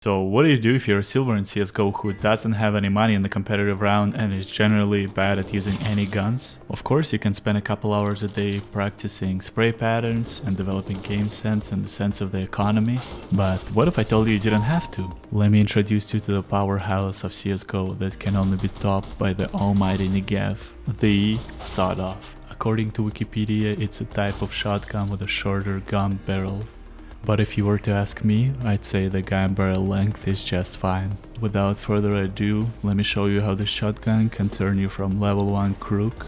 So what do you do if you're a silver in CSGO who doesn't have any money in the competitive round and is generally bad at using any guns? Of course you can spend a couple hours a day practicing spray patterns and developing game sense and the sense of the economy. But what if I told you didn't have to? Let me introduce you to the powerhouse of CSGO that can only be topped by the almighty Negev, the Sawed Off. According to Wikipedia, it's a type of shotgun with a shorter gun barrel. But if you were to ask me, I'd say the gun barrel length is just fine. Without further ado, let me show you how this shotgun can turn you from level 1 crook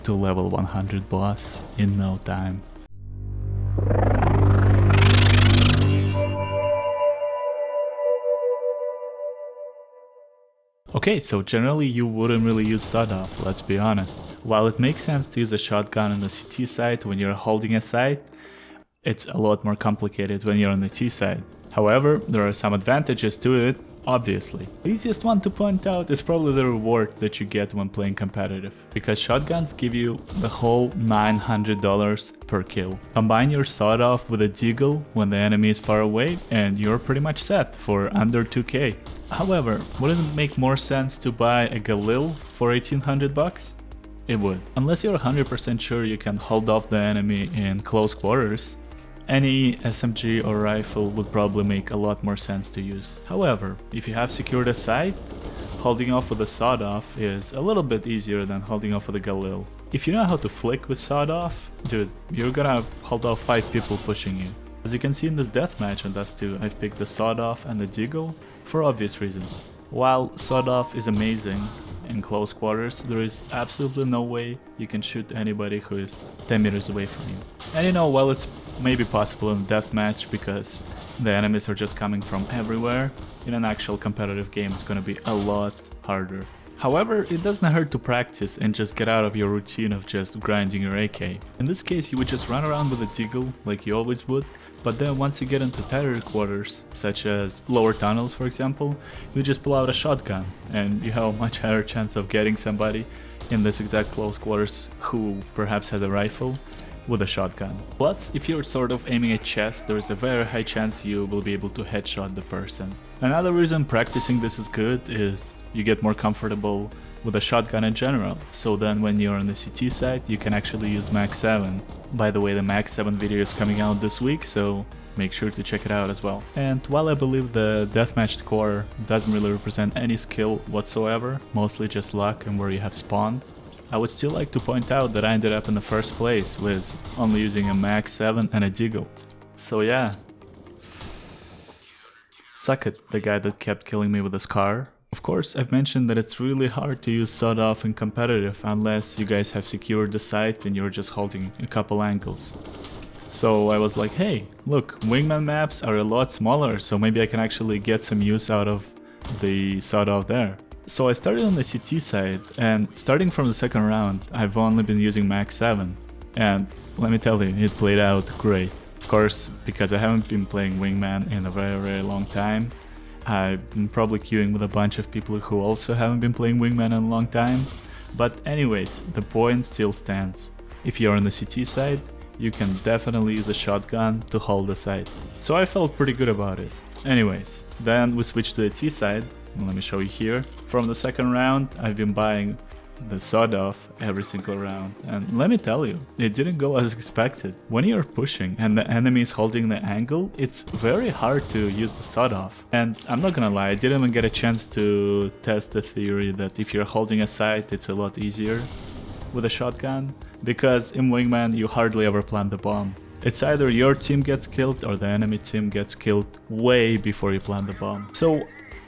to level 100 boss in no time. Okay, so generally you wouldn't really use Sawed Off, let's be honest. While it makes sense to use a shotgun on the CT side when you're holding a sight, it's a lot more complicated when you're on the T side. However, there are some advantages to it, obviously. The easiest one to point out is probably the reward that you get when playing competitive, because shotguns give you the whole $900 per kill. Combine your Sawed Off with a deagle when the enemy is far away and you're pretty much set for under 2k. However, wouldn't it make more sense to buy a Galil for 1800 bucks? It would. Unless you're 100% sure you can hold off the enemy in close quarters, any SMG or rifle would probably make a lot more sense to use. However, if you have secured a sight, holding off with a Sawed Off is a little bit easier than holding off with a Galil. If you know how to flick with Sawed Off, dude, you're gonna hold off 5 people pushing you. As you can see in this deathmatch on Dust 2, I've picked the Sawed Off and the Deagle for obvious reasons. While Sawed Off is amazing in close quarters, there is absolutely no way you can shoot anybody who is 10 meters away from you. And you know, while it's maybe possible in a deathmatch because the enemies are just coming from everywhere, in an actual competitive game it's gonna be a lot harder. However, it doesn't hurt to practice and just get out of your routine of just grinding your AK. In this case you would just run around with a deagle like you always would, but then once you get into tighter quarters, such as lower tunnels for example, you just pull out a shotgun and you have a much higher chance of getting somebody in this exact close quarters who perhaps has a rifle with a shotgun. Plus, if you're sort of aiming at chest, there is a very high chance you will be able to headshot the person. Another reason practicing this is good is you get more comfortable with a shotgun in general, so then when you're on the CT side you can actually use Max 7. By the way, the Max 7 video is coming out this week, so make sure to check it out as well. And while I believe the deathmatch score doesn't really represent any skill whatsoever, mostly just luck and where you have spawned, I would still like to point out that I ended up in the first place with only using a Max 7 and a deagle. So yeah, suck it, the guy that kept killing me with a scar. Of course, I've mentioned that it's really hard to use Sawed Off in competitive unless you guys have secured the sight and you're just holding a couple angles. So I was like, hey, look, Wingman maps are a lot smaller, so maybe I can actually get some use out of the Sawed Off there. So I started on the CT side, and starting from the second round, I've only been using Max 7. And let me tell you, it played out great. Of course, because I haven't been playing Wingman in a very long time, I've been probably queuing with a bunch of people who also haven't been playing Wingman in a long time. But anyways, the point still stands. If you're on the CT side, you can definitely use a shotgun to hold the sight. So I felt pretty good about it. Anyways, then we switched to the T side. Let me show you here. From the second round, I've been buying the Sawed Off every single round. And let me tell you, it didn't go as expected. When you're pushing and the enemy is holding the angle, it's very hard to use the Sawed Off. And I'm not gonna lie, I didn't even get a chance to test the theory that if you're holding a sight, it's a lot easier with a shotgun. Because in Wingman, you hardly ever plant the bomb. It's either your team gets killed or the enemy team gets killed way before you plant the bomb. So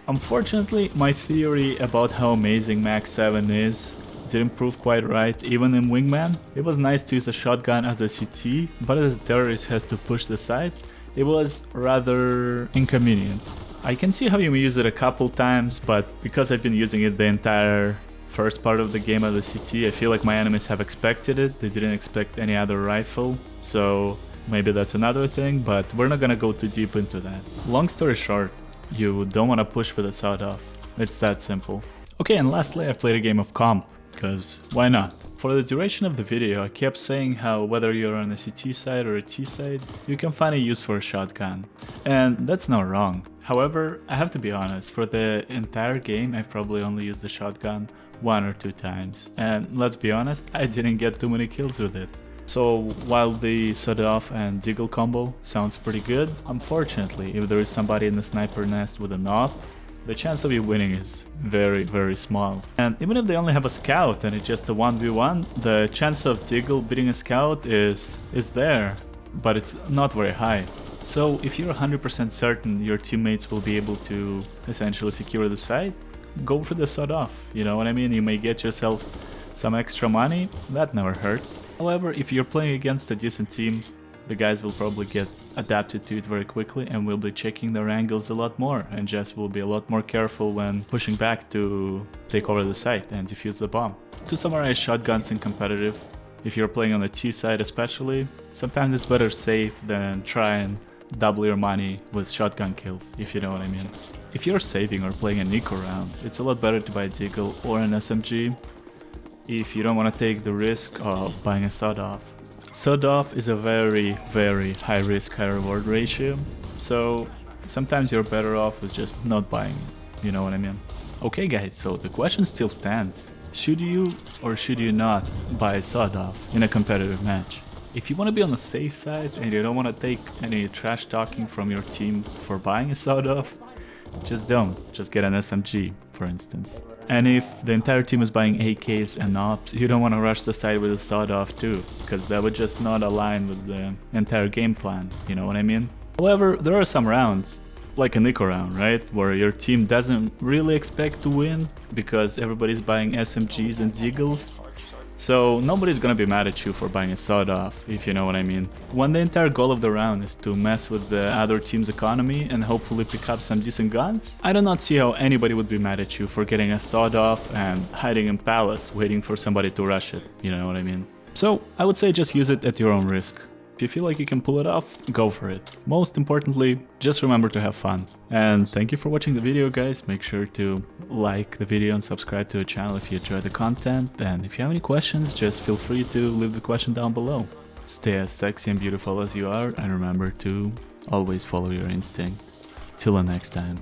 unfortunately, my theory about how amazing Max 7 is didn't prove quite right even in Wingman. It was nice to use a shotgun as a CT, but as a terrorist has to push the sight, it was rather inconvenient. I can see how you may use it a couple times, but because I've been using it the entire first part of the game as a CT, I feel like my enemies have expected it. They didn't expect any other rifle, so maybe that's another thing, but we're not gonna go too deep into that. Long story short, you don't want to push with a Sawed Off. It's that simple. Okay, and lastly I've played a game of comp, because why not? For the duration of the video I kept saying how whether you're on a CT side or a T side, you can find a use for a shotgun. And that's not wrong. However, I have to be honest, for the entire game I've probably only used the shotgun 1 or 2 times, and let's be honest, I didn't get too many kills with it. So while the Sawed Off and Deagle combo sounds pretty good, unfortunately if there is somebody in the sniper nest with an AWP, the chance of you winning is very small. And even if they only have a scout and it's just a 1v1, the chance of Deagle beating a scout is there, but it's not very high. So if you're 100% certain your teammates will be able to essentially secure the site, go for the Sawed Off, you know what I mean? You may get yourself some extra money, that never hurts. However, if you're playing against a decent team, the guys will probably get adapted to it very quickly and will be checking their angles a lot more and just will be a lot more careful when pushing back to take over the site and defuse the bomb. To summarize shotguns in competitive, if you're playing on the T side especially, sometimes it's better safe than try and double your money with shotgun kills, if you know what I mean. If you're saving or playing an eco round, it's a lot better to buy a Deagle or an SMG if you don't want to take the risk of buying a Sawed Off. Sawed Off is a very high risk, high reward ratio, so sometimes you're better off with just not buying it, you know what I mean? Okay guys, so the question still stands. Should you or should you not buy a Sawed Off in a competitive match? If you want to be on the safe side and you don't want to take any trash talking from your team for buying a Sawed Off, just don't. Just get an SMG, for instance. And if the entire team is buying AKs and AWPs, you don't want to rush the side with a Sawed Off too, because that would just not align with the entire game plan, you know what I mean? However, there are some rounds, like a Nico round, right, where your team doesn't really expect to win because everybody's buying SMGs and Deagles. So nobody's gonna be mad at you for buying a Sawed Off, if you know what I mean. When the entire goal of the round is to mess with the other team's economy and hopefully pick up some decent guns, I do not see how anybody would be mad at you for getting a Sawed Off and hiding in Palace waiting for somebody to rush it, you know what I mean. So I would say just use it at your own risk. If you feel like you can pull it off, go for it. Most importantly, just remember to have fun. And thank you for watching the video, guys. Make sure to like the video and subscribe to the channel if you enjoy the content. And if you have any questions, just feel free to leave the question down below. Stay as sexy and beautiful as you are, and remember to always follow your instinct. Till the next time.